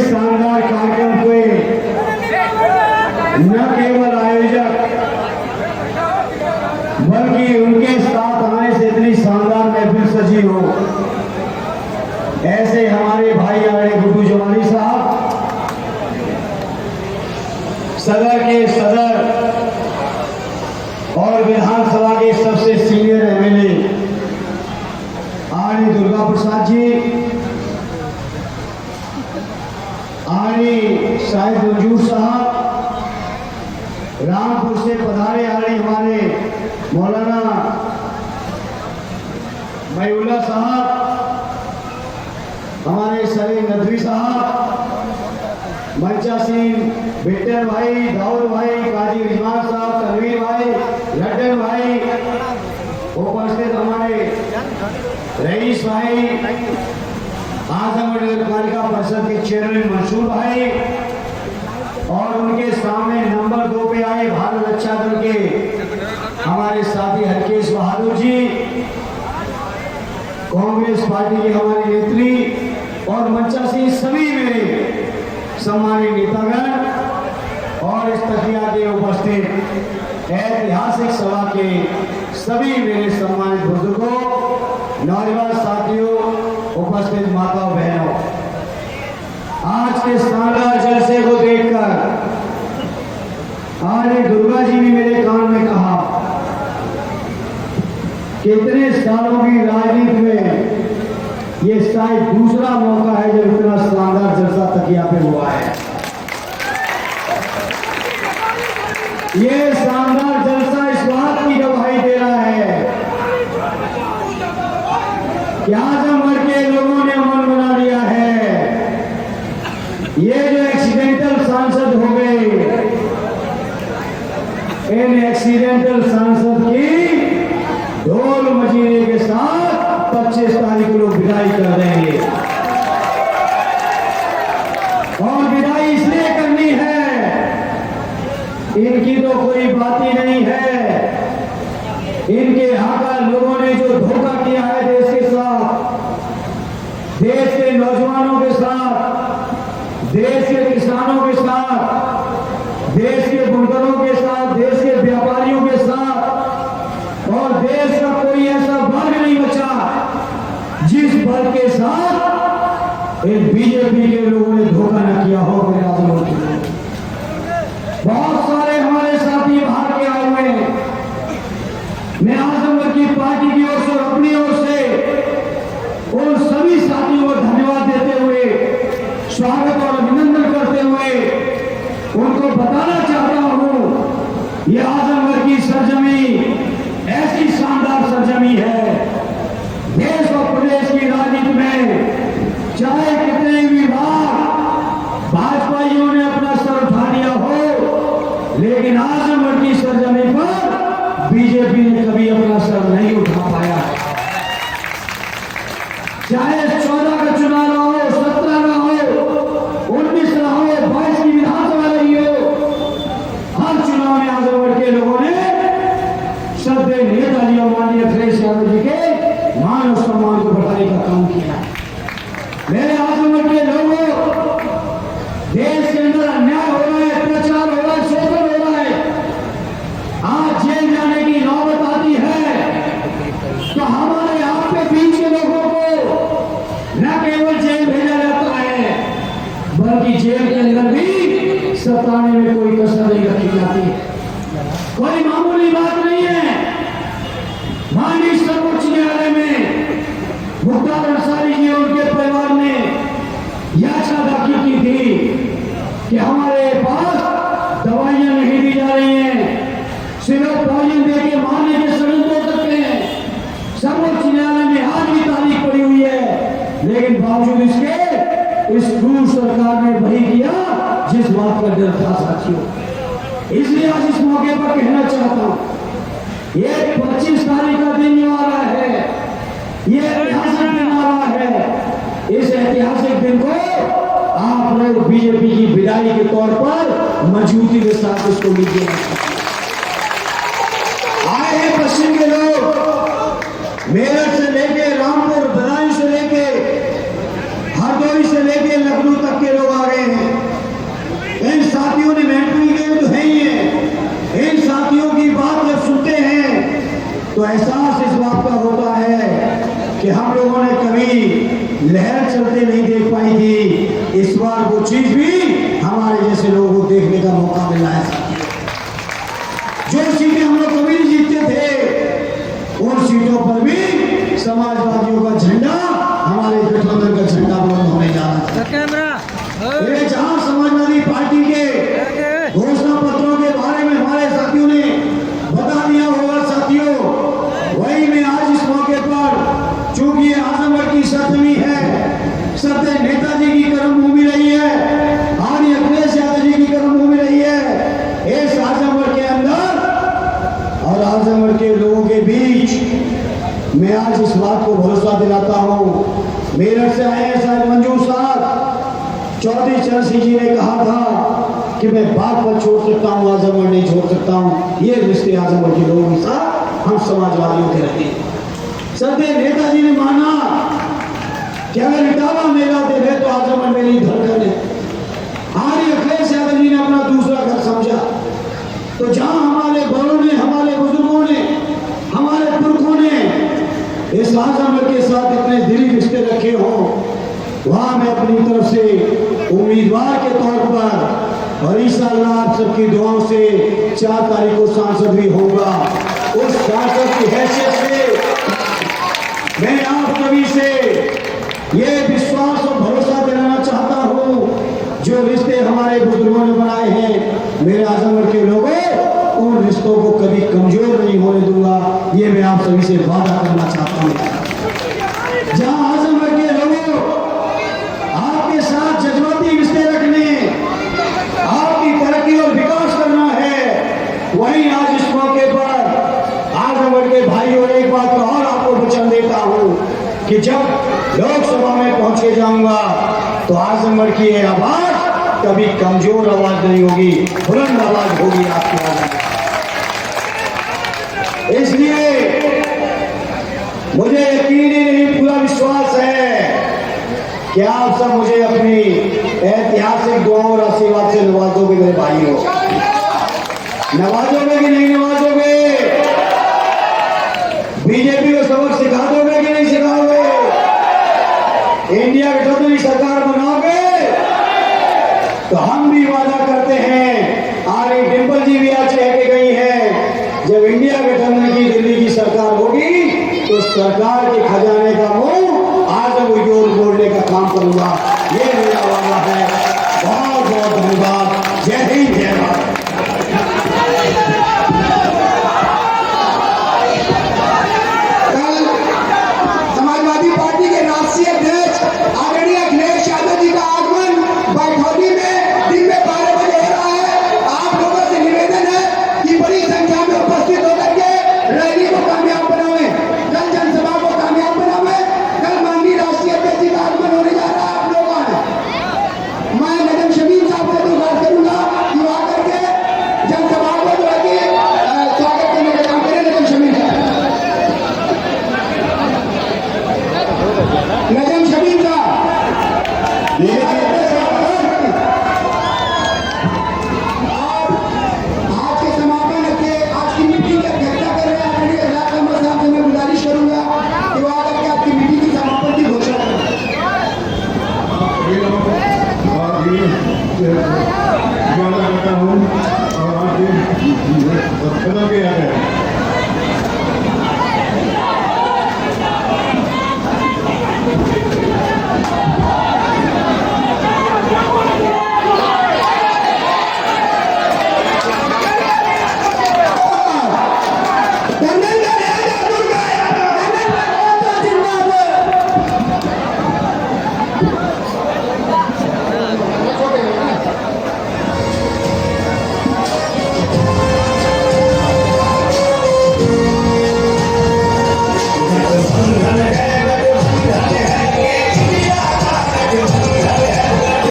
शानदार कार्यक्रम के न केवल आयोजक बल्कि उनके साथ आने से इतनी शानदार महफिल सजी हो, ऐसे हमारे भाई आ रहे गुड्डू जमानी साहब, सदर के सदर और विधानसभा के सबसे सीनियर एमएलए आर्य दुर्गा प्रसाद जी, आर्य शाहिद मंजूर साहब, रामपुर से पधारे आर्य हमारे मौलाना मयूला साहब, हमारे सलीम नदवी साहब, मंचासी बेटन भाई, दाऊद भाई, काजी रिजवान साहब, तनवीर भाई, लड्डन भाई, उपस्थित हमारे रईस भाई, आजमगढ़ नगर पालिका परिषद के चेयरमैन मंसूर भाई और उनके सामने नंबर 2 पे आए भारत रक्षा दल के हमारे साथी हरकेश बहादुर जी, कांग्रेस पार्टी की हमारी नेत्री और मंचासी सभी मेरे सम्मानित नेतागण और इस तकिया के उपस्थित ऐतिहासिक सभा के सभी मेरे सम्मानित बुजुर्गों, नौजवान साथियों, उपस्थित माताओं बहनों, आज के शानदार जलसे को देखकर आर्य दुर्गा जी भी मेरे कान में कहा कितने सालों की राजनीति में ये शायद दूसरा मौका है जब इतना शानदार जलसा तकिया पे हुआ है। ये शानदार जलसा इस बात की गवाही दे रहा है कि आजमगढ़ के लोगों ने मन बना लिया है। ये जो एक्सीडेंटल सांसद हो गए, इन एक्सीडेंटल सांसद की ढोल मजीरे के साथ 25 तारीख को लोग विदाई कर देंगे और विदाई इसलिए करनी है, इनकी तो कोई बात ही नहीं है। इनके यहाँ का लोगों ने जो धोखा किया है देश के साथ, देश के नौजवानों के साथ, देश के किसानों के साथ, देश के बुनकरों के साथ, देश के व्यापारियों के साथ, और देश का कोई ऐसा वर्ग नहीं बचा जिस वर्ग के साथ इन बीजेपी के लोगों ने धोखा न किया हो। मेरे आजमगढ़ के लोग बहुत सारे हमारे साथी बाहर के आए हुए हैं। मैं आजमगढ़ की पार्टी की ओर से, अपनी ओर से उन सभी साथियों को धन्यवाद देते हुए, स्वागत और अभिनंदन करते हुए उनको बताना चाहता हूं, ये आजमगढ़ की सरजमी ऐसी शानदार सरजमी है। देश और प्रदेश की राजनीति में चाहे कितने भी बार भाजपाइयों ने अपना सर उठा लिया हो, लेकिन आजमगढ़ की सरजमी पर बीजेपी ने कभी अपना सर नहीं उठा पाया। चाहे 14 का चुनाव हो, 17 का हो, 19 का हो, 22 की विधानसभा रही हो, हर चुनाव में आजमगढ़ के लोगों ने श्रद्धेय नेताजी और माननीय अखिलेश यादव जी के मान और सम्मान को बढ़ाने का काम किया। मेरे आजमगढ़ के लोगों, देश के अंदर अन्याय हो रहा है, अत्याचार हो रहा है, शोषण हो रहा है, आज जेल जाने की नौबत आती है तो हमारे यहाँ पे बीच के लोगों को न केवल जेल भेजा जाता है बल्कि जेल के अंदर भी सताने में कोई कसर नहीं रखी जाती है। कोई मामूली बात नहीं है। माननीय सर्वोच्च न्यायालय में मुख्तार अंसारी जी और उनके परिवार ने याचिका दाखिल की थी कि हमारे पास दवाइयां नहीं दी जा रही हैं, सिर्फ पॉइजन दे के मारने के षड्यंत्र हो सकते हैं। सर्वोच्च न्यायालय में आज भी तारीख पड़ी हुई है, लेकिन बावजूद इसके इस क्रूर सरकार ने वही किया जिस बात का डर था साथियों। इसलिए आज इस मौके पर कहना चाहता हूं, ये 25 तारीख का दिन जो आ रहा है, ये ऐतिहासिक दिन आ रहा है। इस ऐतिहासिक दिन को आप लोग बीजेपी की विदाई के तौर पर मजबूती के साथ इसको लीजिए। आए हैं पश्चिम के लोग, मेरठ से लेके रामपुर, बदायूं से लेके हरदोई से लेके लखनऊ तक के लोग आ गए बार वो चीज भी हमारे जैसे लोगों को देखने का मौका मिल रहा है। जो सीटें हम लोग कभी नहीं जीतते थे, उन सीटों पर भी समाजवादियों का झंडा, हमारे गठबंधन का झंडा बुलंद होने जा रहा है। जहां समाजवादी पार्टी के घोषणा पत्रों के बारे में हमारे साथियों ने बता दिया होगा साथियों, वही में आज इस मौके पर, चूंकि ये आजमगढ़ की सतमी है, सत्य नेताजी की कर्मभूमि रही है, आर्य अखिलेश यादव जी की कर्मभूमि रही है, इस आजमगढ़ के अंदर और आजमगढ़ के लोगों के बीच मैं आज इस बात को भरोसा दिलाता हूं। मेरठ से आए हैं साहब मंजूर साहब, चौधरी चरण सिंह जी ने कहा था कि मैं बात पर छोड़ सकता हूं, आजमगढ़ नहीं छोड़ सकता हूं। ये रिश्ते आजमगढ़ के लोगों के साथ हम समाजवादियों के रहते हैं। सत्य नेताजी ने माना कि अगर इटावा मेला दे तो आजमगढ़ मेरी धड़कन है। आर्य अखिलेश यादव जी ने अपना दूसरा घर समझा। तो जहां हमारे बड़ों ने, हमारे बुजुर्गों ने, हमारे पुरखों ने इस आजमगढ़ के साथ इतने दिली रिश्ते रखे हों, वहां मैं अपनी तरफ से उम्मीदवार के तौर पर और इंशाअल्लाह आप सबकी दुआओं से 4 तारीख को सांसद भी होगा। उस सांसद की हैसियत से मैं आप सभी से ये विश्वास और भरोसा दिलाना चाहता हूं, जो रिश्ते हमारे बुजुर्गों ने बनाए हैं, मेरे आजमगढ़ के लोगों, उन रिश्तों को कभी कमजोर नहीं होने दूंगा। ये मैं आप सभी से वादा करना चाहता हूं। जहां आजमगढ़ के लोगों आपके साथ जज्बाती रिश्ते रखने, आपकी तरक्की और विकास करना है, वहीं आज इस मौके पर आजमगढ़ के भाई, और एक बात का और आपको वचन देता हूं कि जब लोकसभा में पहुंच के जाऊंगा तो आजमगढ़ की ये आवाज कभी कमजोर आवाज नहीं होगी, बुलंद आवाज होगी आपकी आवाज। इसलिए मुझे यकीन ही नहीं, पूरा विश्वास है कि आप सब मुझे अपनी ऐतिहासिक दुआओं और आशीर्वाद से नवाजोगे। मेरे भाइयों, नवाजोगे कि नहीं नवाजोगे? बीजेपी को सबक सिखा दोगे कि नहीं सिखाओगे? इंडिया गठबंधन की सरकार बनाओगे? तो हम भी वादा करते हैं, आर्य डिंपल जी भी आज कह के गई है, जब इंडिया गठबंधन की दिल्ली की सरकार होगी तो सरकार के खजाने का मुंह आज वो जोर बोलने का काम करूंगा। ये मेरा वादा है। बहुत बहुत धन्यवाद। जय हिंद, जय भारत। समाजवादी पार्टी के राष्ट्रीय अध्यक्ष आदरणीय अखिलेश यादव जी का आगमन बैठौली में दिन में 12 बजे हो रहा है। आप लोगों से निवेदन है कि बड़ी संख्या में उपस्थित होकर के रैली को कामयाब बनावे, कल जनसभा को कामयाब बनावे। कल माननीय राष्ट्रीय अध्यक्ष जी का आगमन होने जा रहा है। आप लोगों ने, मैं नजम शमीम साहब से गुजारिश करूंगा कि वो आकर के जनसभा को जो है कि स्वागत करने का काम करें। नजम शमीम साहब, नजम शमीम साहब, आज के समापन के आज की मीटिंग की अध्यक्षता कर रहे हैं आदरणीय इजलास अहमद साहब से मैं गुजारिश करूंगा कि वो आकर के आपकी मीटिंग की समापन की घोषणा करें।